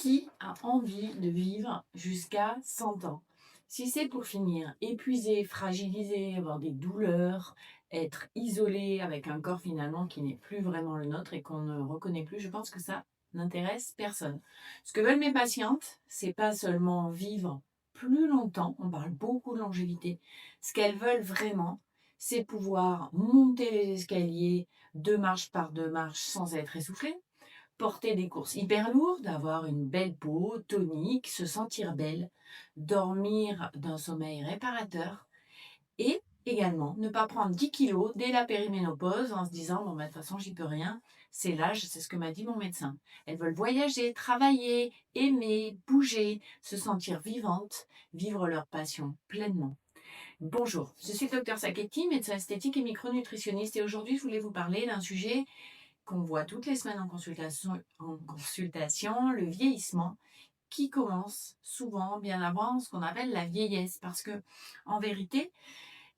Qui a envie de vivre jusqu'à 100 ans? Si c'est pour finir épuisé, fragilisé, avoir des douleurs, être isolé avec un corps finalement qui n'est plus vraiment le nôtre et qu'on ne reconnaît plus, je pense que ça n'intéresse personne. Ce que veulent mes patientes, c'est pas seulement vivre plus longtemps, on parle beaucoup de longévité. Ce qu'elles veulent vraiment, c'est pouvoir monter les escaliers 2 marches par 2 marches sans être essoufflées, porter des courses hyper lourdes, avoir une belle peau, tonique, se sentir belle, dormir d'un sommeil réparateur et également ne pas prendre 10 kilos dès la périménopause en se disant bon, bah, de toute façon, j'y peux rien, c'est l'âge, c'est ce que m'a dit mon médecin. Elles veulent voyager, travailler, aimer, bouger, se sentir vivantes, vivre leur passion pleinement. Bonjour, je suis le docteur Saketti, médecin esthétique et micronutritionniste, et aujourd'hui, je voulais vous parler d'un sujet qu'on voit toutes les semaines en consultation, le vieillissement, qui commence souvent bien avant ce qu'on appelle la vieillesse. Parce que, en vérité,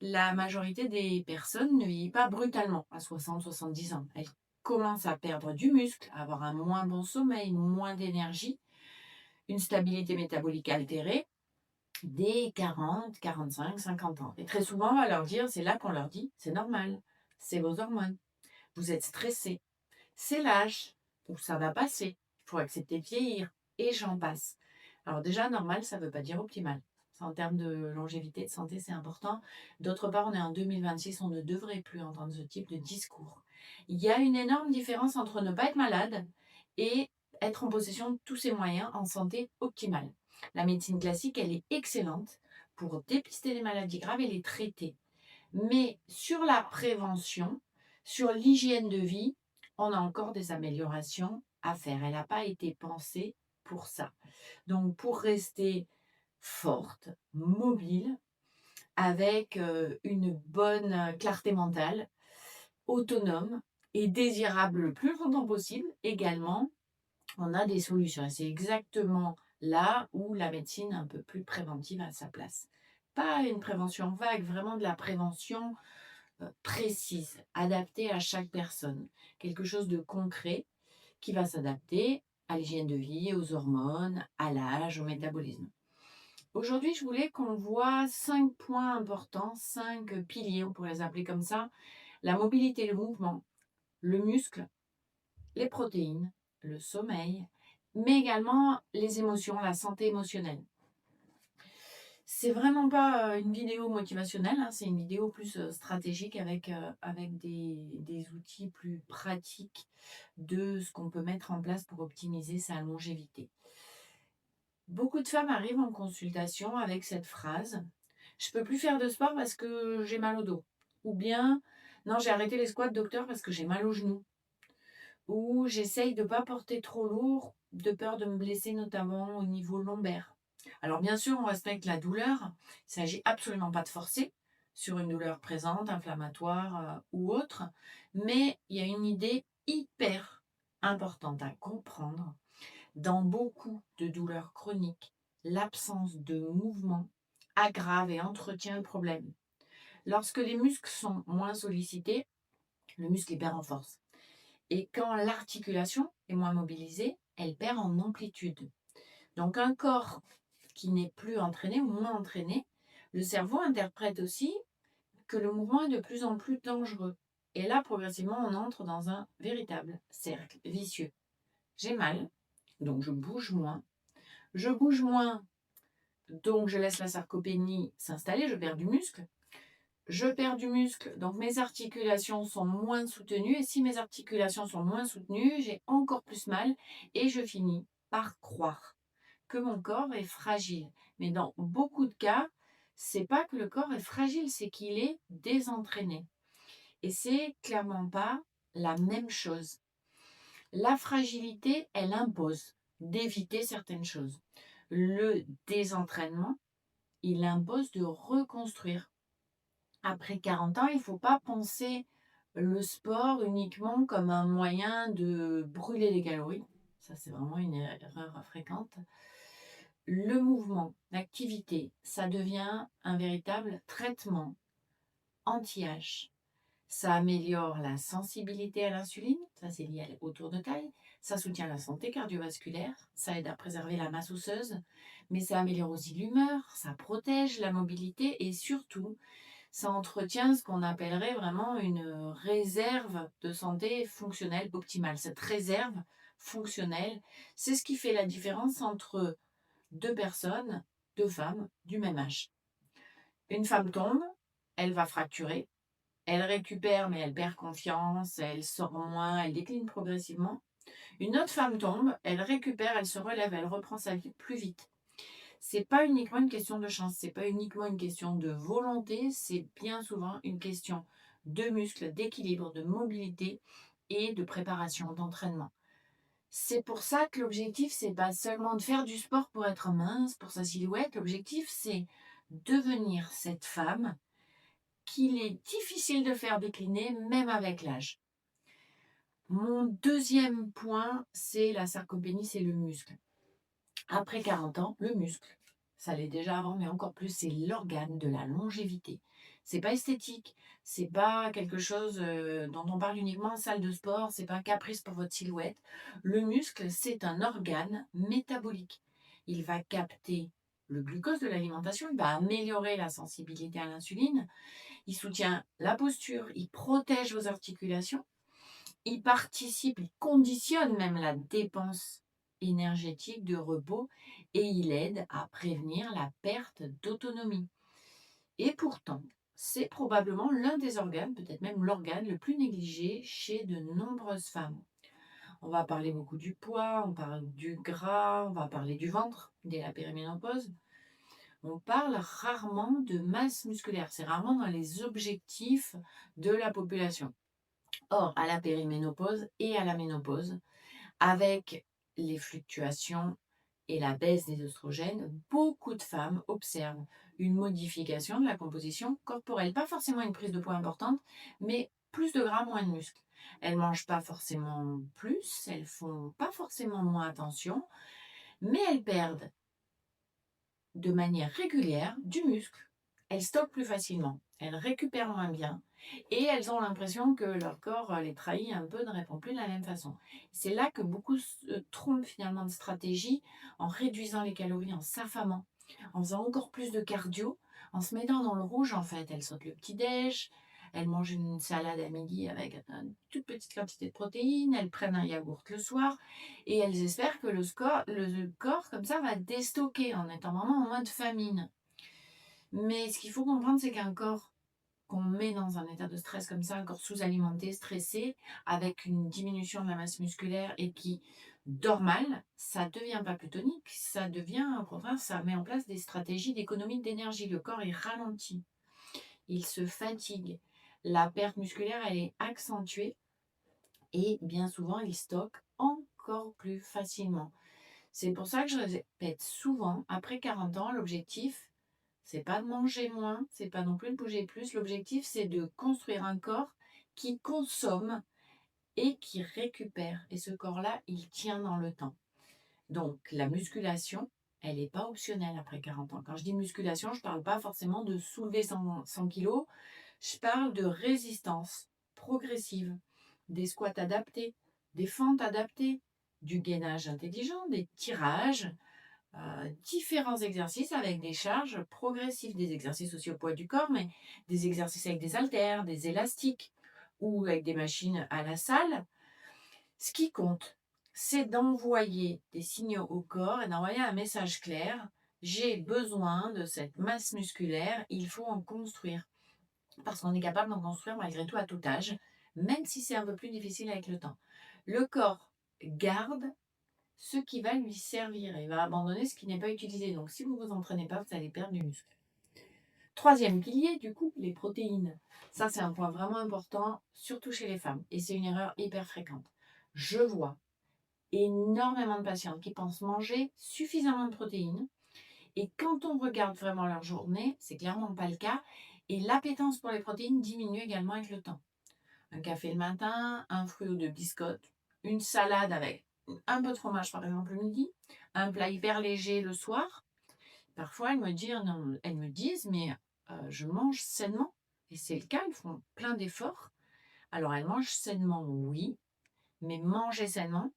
la majorité des personnes ne vieillit pas brutalement à 60-70 ans. Elles commencent à perdre du muscle, à avoir un moins bon sommeil, moins d'énergie, une stabilité métabolique altérée dès 40, 45, 50 ans. Et très souvent, on va leur dire, c'est là qu'on leur dit, c'est normal, c'est vos hormones, vous êtes stressé, c'est l'âge où ça va passer. Il faut accepter de vieillir. Et j'en passe. Alors déjà, normal, ça ne veut pas dire optimal. Ça, en termes de longévité, de santé, c'est important. D'autre part, on est en 2026, on ne devrait plus entendre ce type de discours. Il y a une énorme différence entre ne pas être malade et être en possession de tous ses moyens en santé optimale. La médecine classique, elle est excellente pour dépister les maladies graves et les traiter. Mais sur la prévention, sur l'hygiène de vie, on a encore des améliorations à faire. Elle n'a pas été pensée pour ça. Donc, pour rester forte, mobile, avec une bonne clarté mentale, autonome et désirable le plus longtemps possible, également, on a des solutions. Et c'est exactement là où la médecine un peu plus préventive a sa place. Pas une prévention vague, vraiment de la prévention précise, adaptée à chaque personne. Quelque chose de concret qui va s'adapter à l'hygiène de vie, aux hormones, à l'âge, au métabolisme. Aujourd'hui, je voulais qu'on voit 5 points importants, 5 piliers, on pourrait les appeler comme ça. La mobilité, le mouvement, le muscle, les protéines, le sommeil, mais également les émotions, la santé émotionnelle. C'est vraiment pas une vidéo motivationnelle, hein, c'est une vidéo plus stratégique avec des outils plus pratiques de ce qu'on peut mettre en place pour optimiser sa longévité. Beaucoup de femmes arrivent en consultation avec cette phrase: je peux plus faire de sport parce que j'ai mal au dos. Ou bien, non, j'ai arrêté les squats, docteur, parce que j'ai mal aux genoux. Ou j'essaye de ne pas porter trop lourd, de peur de me blesser, notamment au niveau lombaire. Alors bien sûr, on respecte la douleur. Il ne s'agit absolument pas de forcer sur une douleur présente, inflammatoire ou autre. Mais il y a une idée hyper importante à comprendre. Dans beaucoup de douleurs chroniques, l'absence de mouvement aggrave et entretient le problème. Lorsque les muscles sont moins sollicités, le muscle perd en force. Et quand l'articulation est moins mobilisée, elle perd en amplitude. Donc un corps qui n'est plus entraîné ou moins entraîné, le cerveau interprète aussi que le mouvement est de plus en plus dangereux. Et là, progressivement, on entre dans un véritable cercle vicieux. J'ai mal, donc je bouge moins. Je bouge moins, donc je laisse la sarcopénie s'installer, je perds du muscle. Je perds du muscle, donc mes articulations sont moins soutenues. Et si mes articulations sont moins soutenues, j'ai encore plus mal et je finis par croire que mon corps est fragile. Mais dans beaucoup de cas, c'est pas que le corps est fragile, c'est qu'il est désentraîné. Et c'est clairement pas la même chose. La fragilité, elle impose d'éviter certaines choses. Le désentraînement, il impose de reconstruire. Après 40 ans, il ne faut pas penser le sport uniquement comme un moyen de brûler les calories. Ça, c'est vraiment une erreur fréquente. Le mouvement, l'activité, ça devient un véritable traitement anti-âge. Ça améliore la sensibilité à l'insuline, ça c'est lié au tour de taille. Ça soutient la santé cardiovasculaire, ça aide à préserver la masse osseuse, mais ça améliore aussi l'humeur, ça protège la mobilité et surtout, ça entretient ce qu'on appellerait vraiment une réserve de santé fonctionnelle optimale. Cette réserve fonctionnelle, c'est ce qui fait la différence entre deux personnes, deux femmes du même âge. Une femme tombe, elle va fracturer, elle récupère mais elle perd confiance, elle sort moins, elle décline progressivement. Une autre femme tombe, elle récupère, elle se relève, elle reprend sa vie plus vite. C'est pas uniquement une question de chance, c'est pas uniquement une question de volonté, c'est bien souvent une question de muscles, d'équilibre, de mobilité et de préparation, d'entraînement. C'est pour ça que l'objectif, c'est pas seulement de faire du sport pour être mince, pour sa silhouette. L'objectif, c'est devenir cette femme qu'il est difficile de faire décliner, même avec l'âge. Mon deuxième point, c'est la sarcopénie, c'est le muscle. Après 40 ans, le muscle, ça l'est déjà avant, mais encore plus, c'est l'organe de la longévité. C'est pas esthétique, c'est pas quelque chose dont on parle uniquement en salle de sport, c'est pas un caprice pour votre silhouette. Le muscle, c'est un organe métabolique. Il va capter le glucose de l'alimentation, il va améliorer la sensibilité à l'insuline, il soutient la posture, il protège vos articulations, il participe, il conditionne même la dépense énergétique de repos et il aide à prévenir la perte d'autonomie. Et pourtant, c'est probablement l'un des organes, peut-être même l'organe le plus négligé chez de nombreuses femmes. On va parler beaucoup du poids, on parle du gras, on va parler du ventre dès la périménopause. On parle rarement de masse musculaire, c'est rarement dans les objectifs de la population. Or, à la périménopause et à la ménopause, avec les fluctuations et la baisse des oestrogènes, beaucoup de femmes observent une modification de la composition corporelle. Pas forcément une prise de poids importante, mais plus de gras, moins de muscles. Elles mangent pas forcément plus, elles font pas forcément moins attention, mais elles perdent de manière régulière du muscle. Elles stockent plus facilement, elles récupèrent moins bien et elles ont l'impression que leur corps les trahit un peu, ne répond plus de la même façon. C'est là que beaucoup se trompent finalement de stratégie en réduisant les calories, en s'affamant, en faisant encore plus de cardio, en se mettant dans le rouge en fait. Elles sautent le petit-déj, elles mangent une salade à midi avec une toute petite quantité de protéines, elles prennent un yaourt le soir et elles espèrent que le corps comme ça va déstocker en étant vraiment en mode famine. Mais ce qu'il faut comprendre, c'est qu'un corps qu'on met dans un état de stress comme ça, un corps sous-alimenté, stressé, avec une diminution de la masse musculaire et qui dort mal, ça devient pas plus tonique, ça devient, au contraire, ça met en place des stratégies d'économie d'énergie. Le corps est ralenti, il se fatigue, la perte musculaire, elle est accentuée et bien souvent, il stocke encore plus facilement. C'est pour ça que je répète souvent, après 40 ans, l'objectif, c'est pas de manger moins, c'est pas non plus de bouger plus. L'objectif, c'est de construire un corps qui consomme et qui récupère. Et ce corps-là, il tient dans le temps. Donc, la musculation, elle n'est pas optionnelle après 40 ans. Quand je dis musculation, je ne parle pas forcément de soulever 100 kilos. Je parle de résistance progressive, des squats adaptés, des fentes adaptées, du gainage intelligent, des tirages, différents exercices avec des charges progressives, des exercices aussi au poids du corps, mais des exercices avec des haltères, des élastiques ou avec des machines à la salle. Ce qui compte, c'est d'envoyer des signaux au corps et d'envoyer un message clair. J'ai besoin de cette masse musculaire, il faut en construire. Parce qu'on est capable d'en construire malgré tout à tout âge, même si c'est un peu plus difficile avec le temps. Le corps garde ce qui va lui servir et va abandonner ce qui n'est pas utilisé. Donc si vous ne vous entraînez pas, vous allez perdre du muscle. Troisième pilier, du coup, les protéines. Ça, c'est un point vraiment important, surtout chez les femmes. Et c'est une erreur hyper fréquente. Je vois énormément de patientes qui pensent manger suffisamment de protéines. Et quand on regarde vraiment leur journée, c'est clairement pas le cas. Et l'appétence pour les protéines diminue également avec le temps. Un café le matin, un fruit ou deux biscottes, une salade avec un peu de fromage par exemple le midi, un plat hyper léger le soir. Parfois elles me disent mais je mange sainement. Et c'est le cas, elles font plein d'efforts. Alors elles mangent sainement, oui, mais manger sainement,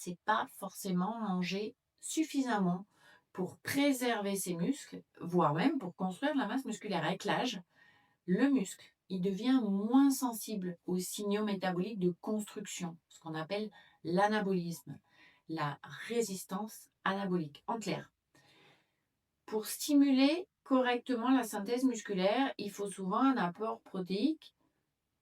c'est pas forcément manger suffisamment pour préserver ses muscles, voire même pour construire de la masse musculaire. Avec l'âge, le muscle, il devient moins sensible aux signaux métaboliques de construction, ce qu'on appelle l'anabolisme, la résistance anabolique. En clair, pour stimuler correctement la synthèse musculaire, il faut souvent un apport protéique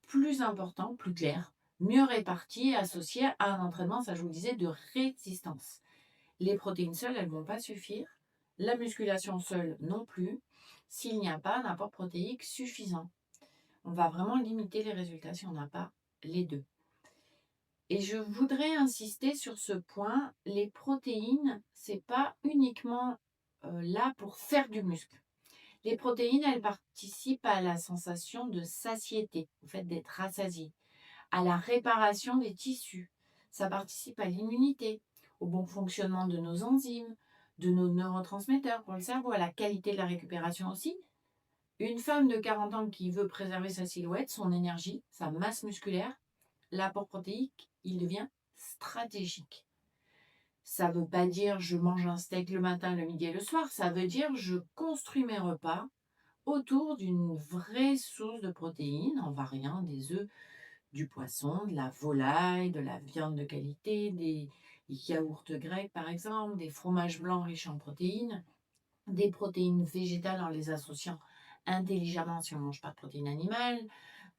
plus important, plus clair, mieux réparti et associé à un entraînement, ça je vous le disais, de résistance. Les protéines seules, elles ne vont pas suffire. La musculation seule non plus, s'il n'y a pas un apport protéique suffisant. On va vraiment limiter les résultats si on n'a pas les deux. Et je voudrais insister sur ce point, les protéines, c'est pas uniquement là pour faire du muscle. Les protéines, elles participent à la sensation de satiété, au fait d'être rassasié, à la réparation des tissus. Ça participe à l'immunité, au bon fonctionnement de nos enzymes, de nos neurotransmetteurs pour le cerveau, à la qualité de la récupération aussi. Une femme de 40 ans qui veut préserver sa silhouette, son énergie, sa masse musculaire, l'apport protéique, il devient stratégique. Ça ne veut pas dire je mange un steak le matin, le midi et le soir. Ça veut dire je construis mes repas autour d'une vraie source de protéines en variant des œufs, du poisson, de la volaille, de la viande de qualité, des yaourts grecs par exemple, des fromages blancs riches en protéines, des protéines végétales en les associant intelligemment si on ne mange pas de protéines animales.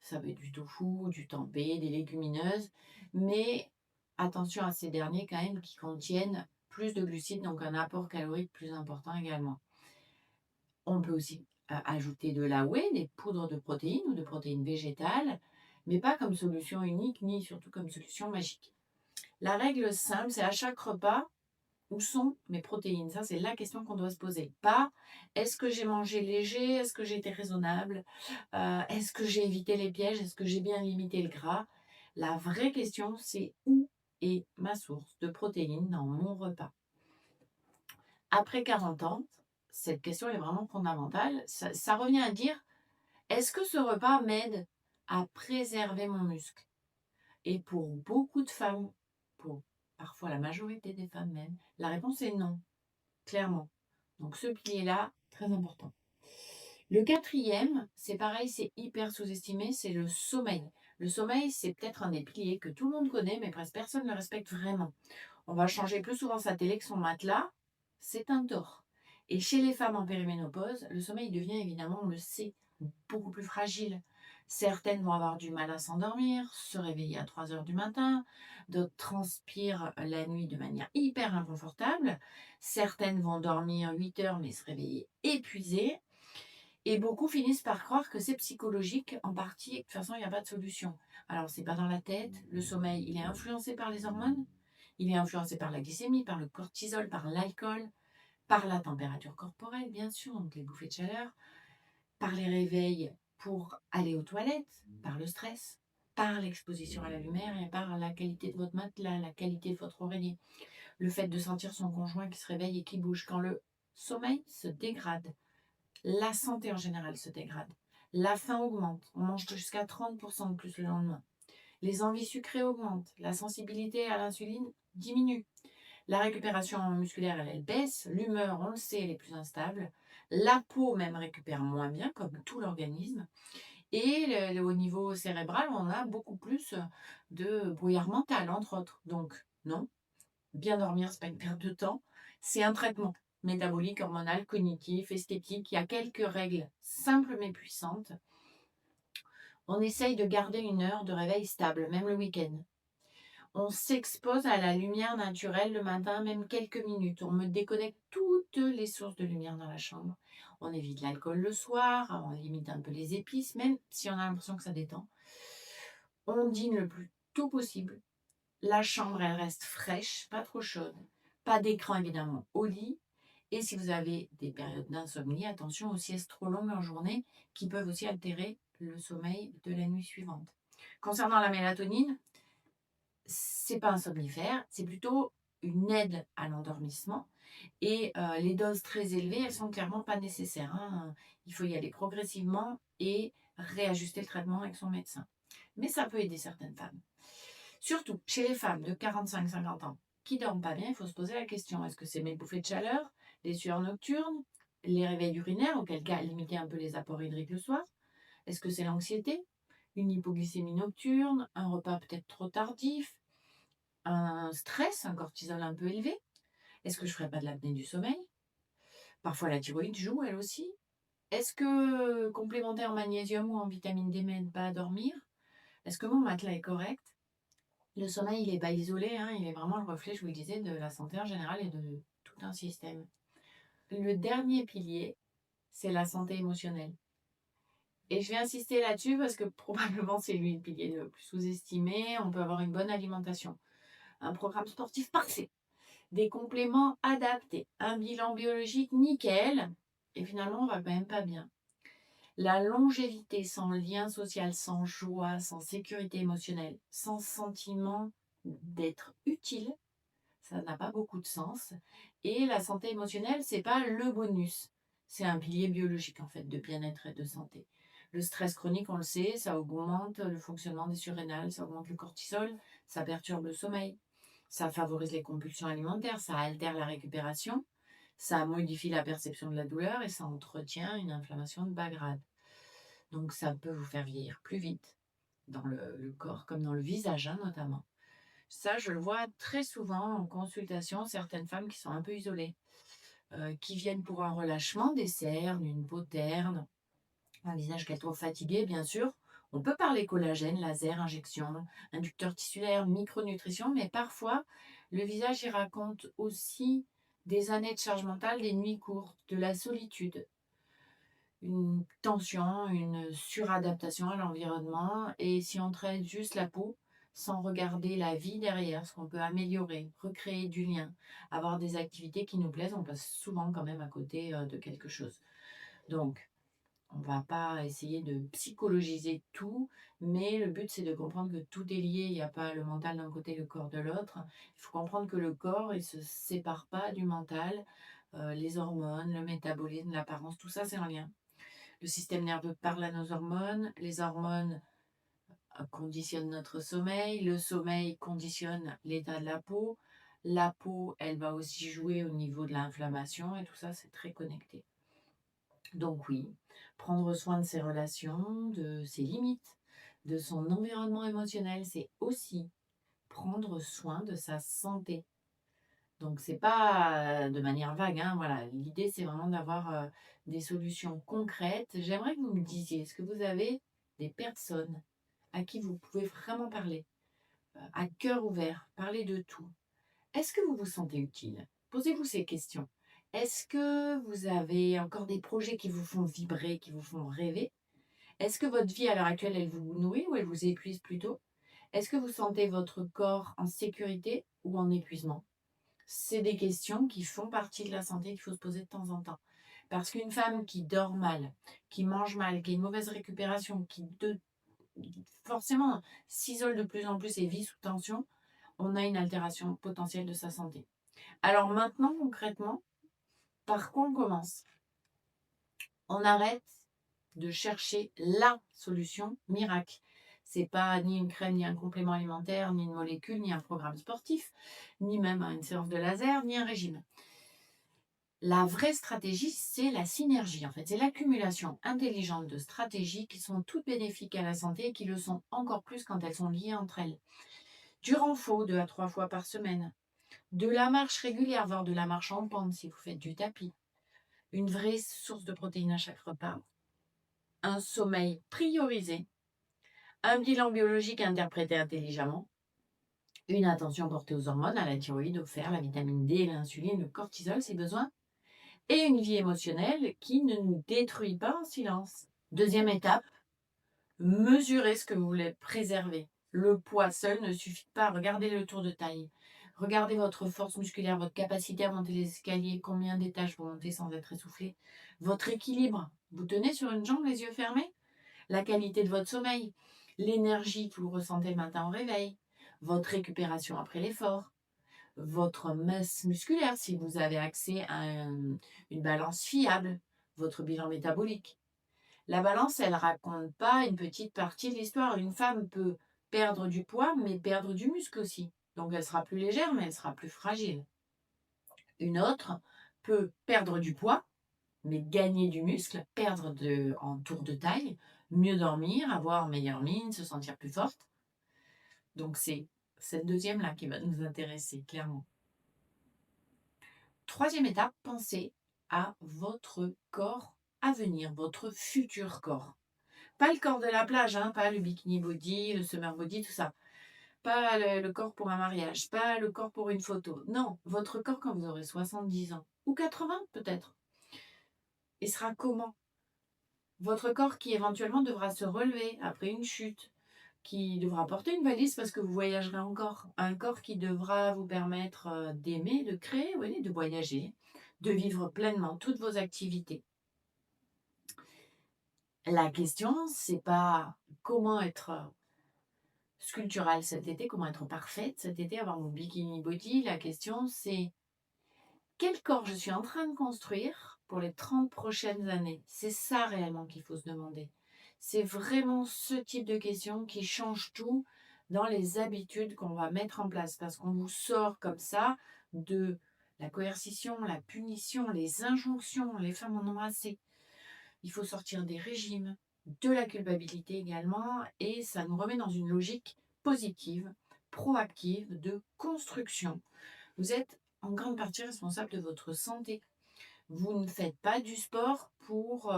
Ça peut être du tofu, du tempeh, des légumineuses, mais attention à ces derniers quand même qui contiennent plus de glucides, donc un apport calorique plus important également. On peut aussi ajouter de la whey, des poudres de protéines ou de protéines végétales, mais pas comme solution unique ni surtout comme solution magique. La règle simple, c'est à chaque repas, où sont mes protéines? Ça, c'est la question qu'on doit se poser. Pas est-ce que j'ai mangé léger? Est-ce que j'ai été raisonnable? Est-ce que j'ai évité les pièges? Est-ce que j'ai bien limité le gras? La vraie question, c'est où est ma source de protéines dans mon repas? Après 40 ans, cette question elle est vraiment fondamentale. Ça revient à dire, est-ce que ce repas m'aide à préserver mon muscle? Et pour beaucoup de femmes, pour parfois la majorité des femmes même, la réponse est non, clairement. Donc ce pilier-là, très important. Le quatrième, c'est pareil, c'est hyper sous-estimé, c'est le sommeil. Le sommeil, c'est peut-être un des piliers que tout le monde connaît, mais presque personne ne le respecte vraiment. On va changer plus souvent sa télé que son matelas, c'est un tort. Et chez les femmes en périménopause, le sommeil devient évidemment, on le sait, beaucoup plus fragile. Certaines vont avoir du mal à s'endormir, se réveiller à 3 heures du matin, d'autres transpirent la nuit de manière hyper inconfortable, certaines vont dormir 8 heures mais se réveiller épuisées, et beaucoup finissent par croire que c'est psychologique en partie, et que de toute façon il n'y a pas de solution. Alors c'est pas dans la tête, le sommeil il est influencé par les hormones, il est influencé par la glycémie, par le cortisol, par l'alcool, par la température corporelle, bien sûr, donc les bouffées de chaleur, par les réveils pour aller aux toilettes, par le stress, par l'exposition à la lumière et par la qualité de votre matelas, la qualité de votre oreiller. Le fait de sentir son conjoint qui se réveille et qui bouge. Quand le sommeil se dégrade, la santé en général se dégrade. La faim augmente. On mange jusqu'à 30% de plus le lendemain. Les envies sucrées augmentent. La sensibilité à l'insuline diminue. La récupération musculaire, elle baisse. L'humeur, on le sait, elle est plus instable. La peau même récupère moins bien, comme tout l'organisme. Et au niveau cérébral, on a beaucoup plus de brouillard mental, entre autres. Donc, non, bien dormir, c'est pas une perte de temps. C'est un traitement métabolique, hormonal, cognitif, esthétique. Il y a quelques règles simples mais puissantes. On essaye de garder une heure de réveil stable, même le week-end. On s'expose à la lumière naturelle le matin, même quelques minutes. On me déconnecte toutes les sources de lumière dans la chambre. On évite l'alcool le soir, on limite un peu les épices, même si on a l'impression que ça détend. On dîne le plus tôt possible. La chambre, elle reste fraîche, pas trop chaude. Pas d'écran, évidemment, au lit. Et si vous avez des périodes d'insomnie, attention aux siestes trop longues en journée qui peuvent aussi altérer le sommeil de la nuit suivante. Concernant la mélatonine, c'est pas un somnifère, c'est plutôt une aide à l'endormissement. Et les doses très élevées, elles sont clairement pas nécessaires, hein. Il faut y aller progressivement et réajuster le traitement avec son médecin. Mais ça peut aider certaines femmes. Surtout chez les femmes de 45-50 ans. qui dorment pas bien, il faut se poser la question, est-ce que c'est mes bouffées de chaleur, les sueurs nocturnes, les réveils urinaires, auquel cas limiter un peu les apports hydriques le soir? Est-ce que c'est l'anxiété, une hypoglycémie nocturne, un repas peut-être trop tardif, un stress, un cortisol un peu élevé? Est-ce que je ferais pas de l'apnée du sommeil? Parfois la thyroïde joue elle aussi. Est-ce que complémentaire en magnésium ou en vitamine D m'aide pas à dormir? Est-ce que mon matelas est correct? Le sommeil, il n'est pas isolé, hein, il est vraiment le reflet, je vous le disais, de la santé en général et de tout un système. Le dernier pilier, c'est la santé émotionnelle. Et je vais insister là-dessus parce que probablement c'est lui le pilier le plus sous-estimé. On peut avoir une bonne alimentation, un programme sportif parfait, des compléments adaptés, un bilan biologique nickel, et finalement on va quand même pas bien. La longévité sans lien social, sans joie, sans sécurité émotionnelle, sans sentiment d'être utile, ça n'a pas beaucoup de sens. Et la santé émotionnelle, c'est pas le bonus. C'est un pilier biologique, en fait, de bien-être et de santé. Le stress chronique, on le sait, ça augmente le fonctionnement des surrénales, ça augmente le cortisol, ça perturbe le sommeil, ça favorise les compulsions alimentaires, ça altère la récupération, ça modifie la perception de la douleur et ça entretient une inflammation de bas grade. Donc ça peut vous faire vieillir plus vite, dans le corps comme dans le visage, hein, notamment. Ça, je le vois très souvent en consultation, certaines femmes qui sont un peu isolées, qui viennent pour un relâchement des cernes, une peau terne, un visage qu'elles trouvent fatigué, bien sûr. On peut parler collagène, laser, injection, inducteur tissulaire, micronutrition, mais parfois, le visage, il raconte aussi des années de charge mentale, des nuits courtes, de la solitude, une tension, une suradaptation à l'environnement. Et si on traite juste la peau, sans regarder la vie derrière, ce qu'on peut améliorer, recréer du lien, avoir des activités qui nous plaisent, on passe souvent quand même à côté de quelque chose. Donc, on ne va pas essayer de psychologiser tout, mais le but c'est de comprendre que tout est lié. Il n'y a pas le mental d'un côté, le corps de l'autre. Il faut comprendre que le corps, il ne se sépare pas du mental. Les hormones, le métabolisme, l'apparence, tout ça c'est en lien. Le système nerveux parle à nos hormones, les hormones conditionnent notre sommeil, le sommeil conditionne l'état de la peau, elle va aussi jouer au niveau de l'inflammation et tout ça, c'est très connecté. Donc oui, prendre soin de ses relations, de ses limites, de son environnement émotionnel, c'est aussi prendre soin de sa santé. Donc c'est pas de manière vague, hein, voilà. L'idée, c'est vraiment d'avoir des solutions concrètes. J'aimerais que vous me disiez, est-ce que vous avez des personnes à qui vous pouvez vraiment parler, à cœur ouvert, parler de tout? Est-ce que vous vous sentez utile? Posez-vous ces questions. Est-ce que vous avez encore des projets qui vous font vibrer, qui vous font rêver? Est-ce que votre vie à l'heure actuelle, elle vous nourrit ou elle vous épuise plutôt? Est-ce que vous sentez votre corps en sécurité ou en épuisement? C'est des questions qui font partie de la santé qu'il faut se poser de temps en temps. Parce qu'une femme qui dort mal, qui mange mal, qui a une mauvaise récupération, forcément s'isole de plus en plus et vit sous tension, on a une altération potentielle de sa santé. Alors maintenant, concrètement, par quoi on commence? On arrête de chercher la solution miracle. C'est pas ni une crème, ni un complément alimentaire, ni une molécule, ni un programme sportif, ni même une séance de laser, ni un régime. La vraie stratégie, c'est la synergie, en fait. C'est l'accumulation intelligente de stratégies qui sont toutes bénéfiques à la santé et qui le sont encore plus quand elles sont liées entre elles. Du renfort 2 à 3 fois par semaine, de la marche régulière, voire de la marche en pente si vous faites du tapis, une vraie source de protéines à chaque repas, un sommeil priorisé, un bilan biologique interprété intelligemment, une attention portée aux hormones, à la thyroïde, au fer, la vitamine D, l'insuline, le cortisol si besoin, et une vie émotionnelle qui ne nous détruit pas en silence. Deuxième étape, mesurez ce que vous voulez préserver. Le poids seul ne suffit pas. Regardez le tour de taille. Regardez votre force musculaire, votre capacité à monter les escaliers, combien d'étages vous montez sans être essoufflé, votre équilibre. Vous tenez sur une jambe les yeux fermés? La qualité de votre sommeil, l'énergie que vous ressentez le matin au réveil, votre récupération après l'effort, votre masse musculaire si vous avez accès à une balance fiable, votre bilan métabolique. La balance, elle raconte pas une petite partie de l'histoire. Une femme peut perdre du poids, mais perdre du muscle aussi. Donc elle sera plus légère, mais elle sera plus fragile. Une autre peut perdre du poids, mais gagner du muscle, en tour de taille, mieux dormir, avoir meilleure mine, se sentir plus forte. Donc c'est cette deuxième-là qui va nous intéresser, clairement. Troisième étape, pensez à votre corps à venir, votre futur corps. Pas le corps de la plage, hein, pas le bikini body, le summer body, tout ça. Pas le corps pour un mariage, pas le corps pour une photo. Non, votre corps quand vous aurez 70 ans, ou 80 peut-être. Il sera comment? Votre corps qui éventuellement devra se relever après une chute, qui devra porter une valise parce que vous voyagerez encore. Un corps qui devra vous permettre d'aimer, de créer, oui, de voyager, de vivre pleinement toutes vos activités. La question, c'est pas comment être sculpturale cet été, comment être parfaite cet été, avoir mon bikini body. La question, c'est quel corps je suis en train de construire pour les 30 prochaines années? C'est ça réellement qu'il faut se demander. C'est vraiment ce type de question qui change tout dans les habitudes qu'on va mettre en place parce qu'on vous sort comme ça de la coercition, la punition, les injonctions. Les femmes en ont assez. Il faut sortir des régimes, de la culpabilité également, et ça nous remet dans une logique positive, proactive, de construction. Vous êtes en grande partie responsable de votre santé. Vous ne faites pas du sport pour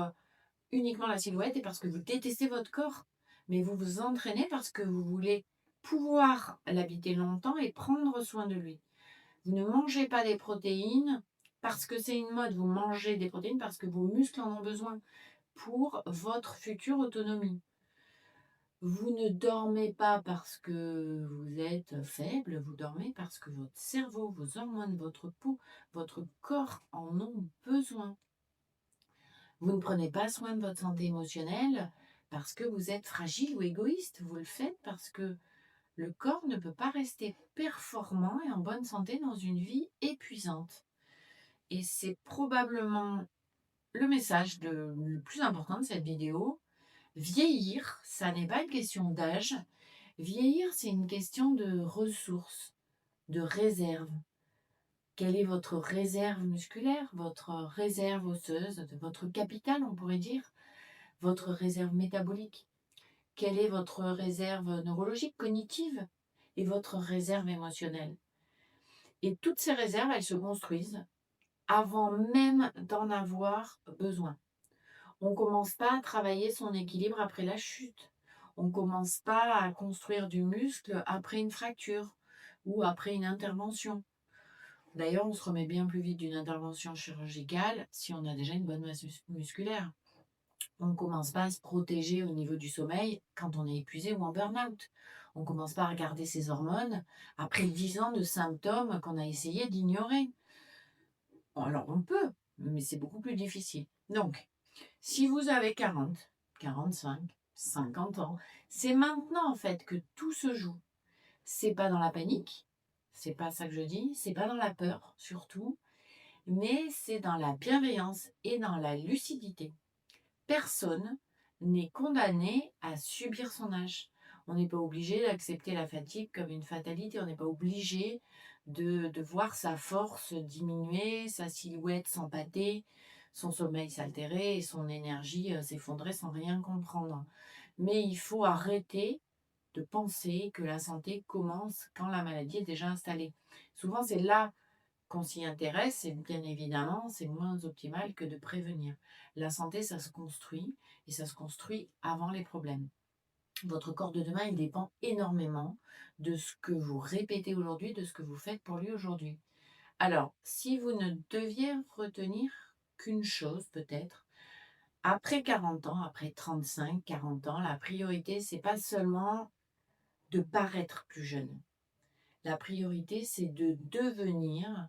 uniquement la silhouette et parce que vous détestez votre corps, mais vous vous entraînez parce que vous voulez pouvoir l'habiter longtemps et prendre soin de lui. Vous ne mangez pas des protéines parce que c'est une mode, vous mangez des protéines parce que vos muscles en ont besoin pour votre future autonomie. Vous ne dormez pas parce que vous êtes faible, vous dormez parce que votre cerveau, vos hormones, votre peau, votre corps en ont besoin. Vous ne prenez pas soin de votre santé émotionnelle parce que vous êtes fragile ou égoïste. Vous le faites parce que le corps ne peut pas rester performant et en bonne santé dans une vie épuisante. Et c'est probablement le message le plus important de cette vidéo. Vieillir, ça n'est pas une question d'âge. Vieillir, c'est une question de ressources, de réserve. Quelle est votre réserve musculaire, votre réserve osseuse, votre capital, on pourrait dire, votre réserve métabolique? Quelle est votre réserve neurologique, cognitive et votre réserve émotionnelle? Et toutes ces réserves, elles se construisent avant même d'en avoir besoin. On ne commence pas à travailler son équilibre après la chute. On ne commence pas à construire du muscle après une fracture ou après une intervention. D'ailleurs, on se remet bien plus vite d'une intervention chirurgicale si on a déjà une bonne masse musculaire. On ne commence pas à se protéger au niveau du sommeil quand on est épuisé ou en burn-out. On ne commence pas à regarder ses hormones après 10 ans de symptômes qu'on a essayé d'ignorer. Alors on peut, mais c'est beaucoup plus difficile. Donc, si vous avez 40, 45, 50 ans, c'est maintenant en fait que tout se joue. C'est pas dans la panique, c'est pas ça que je dis, c'est pas dans la peur surtout, mais c'est dans la bienveillance et dans la lucidité. Personne n'est condamné à subir son âge. On n'est pas obligé d'accepter la fatigue comme une fatalité. On n'est pas obligé de voir sa force diminuer, sa silhouette s'empâter, son sommeil s'altérer et son énergie s'effondrer sans rien comprendre. Mais il faut arrêter de penser que la santé commence quand la maladie est déjà installée. Souvent, c'est là qu'on s'y intéresse, et bien évidemment, c'est moins optimal que de prévenir. La santé, ça se construit, et ça se construit avant les problèmes. Votre corps de demain, il dépend énormément de ce que vous répétez aujourd'hui, de ce que vous faites pour lui aujourd'hui. Alors, si vous ne deviez retenir qu'une chose, peut-être, après 40 ans, après 35, 40 ans, la priorité, c'est pas seulement de paraître plus jeune. La priorité, c'est de devenir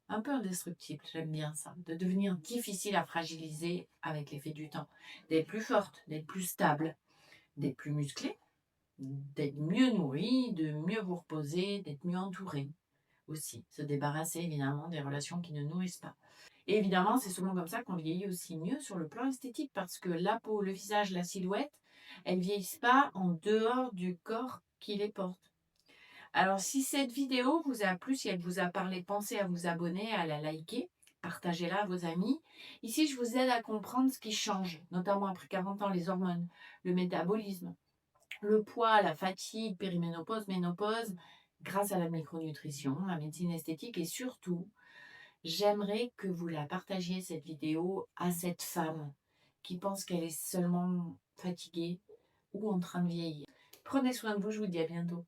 un peu indestructible, j'aime bien ça, de devenir difficile à fragiliser avec l'effet du temps, d'être plus forte, d'être plus stable, d'être plus musclée, d'être mieux nourrie, de mieux vous reposer, d'être mieux entourée aussi, se débarrasser évidemment des relations qui ne nourrissent pas. Et évidemment, c'est souvent comme ça qu'on vieillit aussi mieux sur le plan esthétique parce que la peau, le visage, la silhouette, elles vieillissent pas en dehors du corps qui les porte. Alors, si cette vidéo vous a plu, si elle vous a parlé, pensez à vous abonner, à la liker, partagez-la à vos amis. Ici, je vous aide à comprendre ce qui change, notamment après 40 ans, les hormones, le métabolisme, le poids, la fatigue, périménopause, ménopause, grâce à la micronutrition, la médecine esthétique et surtout, j'aimerais que vous la partagiez, cette vidéo, à cette femme qui pense qu'elle est seulement fatiguée ou en train de vieillir. Prenez soin de vous, je vous dis à bientôt.